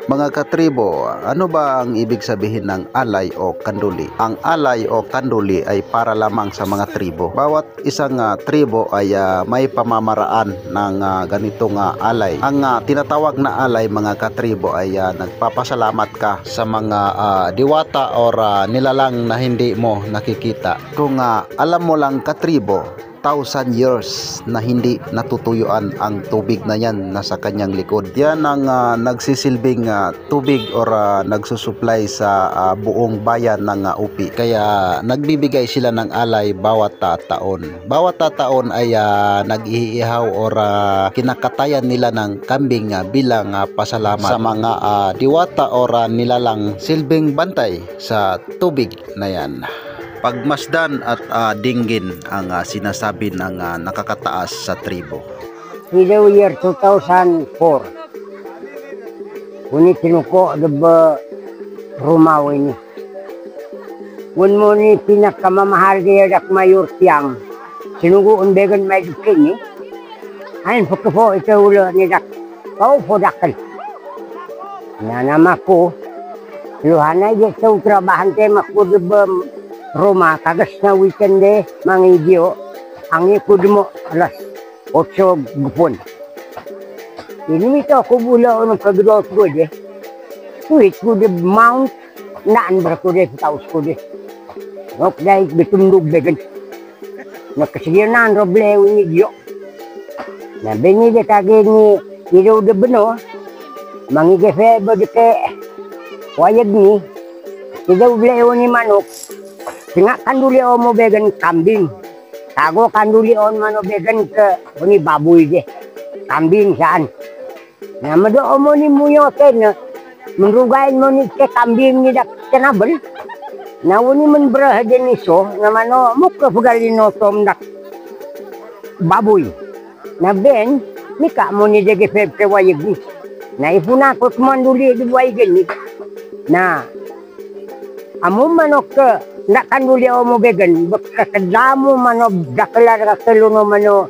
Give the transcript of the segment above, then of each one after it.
Mga katribo, ano ba ang ibig sabihin ng alay o kanduli? Ang alay o kanduli ay para lamang sa mga tribo. Bawat isang tribo ay may pamamaraan ng ganitong alay. Ang tinatawag na alay mga katribo ay nagpapasalamat ka sa mga diwata or nilalang na hindi mo nakikita. Kung alam mo lang katribo, 1,000 years na hindi natutuyuan ang tubig na yan nasa kanyang likod. Yan ang nagsisilbing tubig or nagsusupply sa buong bayan ng Upi. Kaya nagbibigay sila ng alay bawat taon. Bawat taon ay nag-iihaw or kinakatayan nila ng kambing bilang pasalamat sa mga diwata or nilalang silbing bantay sa tubig na yan. Pagmasdan at dinggin ang sinasabi ng nakakataas sa tribo. In the year 2004, kuni tinuko ba Rumaw ini. Kung mo ni pinakamamahal niya dak mayor tiyang, sinuguan began may dukin ni. Ayon po ito ulo ni dak, kau po dakal. Nama ko, luhanay di sa trabahan tayo makudaba Roma, kagas na weekend mga idyo, ang ikod mo alas 8 gupon. Inimito ako bula o ng pag-dot ko Wait ko mount, naan ba ko sa taos ko Nok dahil bitundog began. Nakasigir na ang robleo ng idyo. Nabingi de kagin ni ilaw de beno, mangigefe ba de ke wayag ni, ilaw bleo ni manok, singa kanduli o mo began kambing. Tago kanduli on mano began ke ni baboy de. Kambing saan. Na mado mo ni muyo na menrugain mo ni ke kambing ni dak kenabel. Na woni men berahden iso na mano mukha pagalino tom dak baboy. Na ben mika mo ni de gefeb ke wayeg ni. Na ifuna ko manduli de wayeg ni. Na amo manok ke ndak kanduli o mo began bakakadamo mano daklar kakeluno mano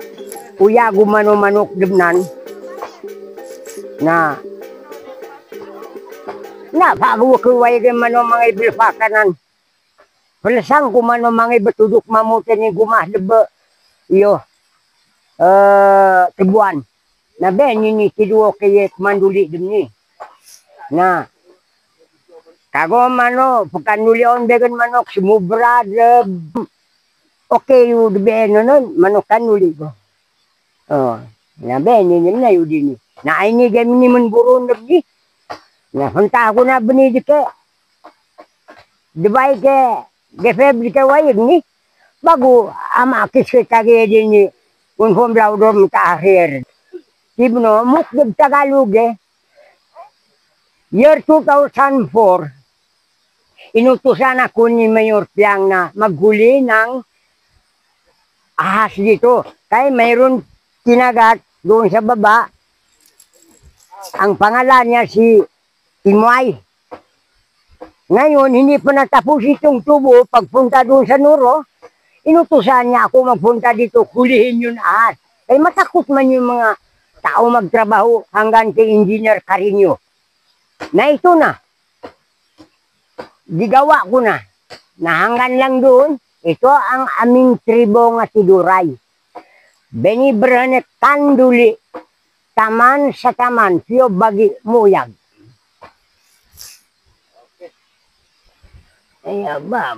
uyagu mano manok debnan na pago ko wayag mano mga ibilfakanan pelasang ko mano mga betuduk mamutin ni gumah debe iyo kebuan na ben ini kiduo kaya manduli demni na kago mano pagkanuli on began manok sumubra de okay yu de ben non manok kanuli ko na ben ini na yu dini na ini gamini men burun de na hanta ko na beni dike debay ke gefeb dike wayeg ni bago ama kiske kage dini un hom laudom ta akhir tibno muk de Tagalog year 2004 inutusan ako ni Mayor Piang na maghuli ng ahas dito. Kaya mayroon tinagat doon sa baba. Ang pangalan niya si Timoy. Ngayon, hindi pa natapos itong tubo. Pagpunta doon sa Nuro, inutusan niya ako magpunta dito, hulihin yung ahas. Kaya matakot man yung mga tao magtrabaho hanggang kay Engineer Carino. Na ito na. Digawa ko na. Nahanggan lang doon. Ito ang aming tribo nga Tiduray. Benibranet kanduli. Taman sa taman. Siyo bagi muyag. Ay, ba.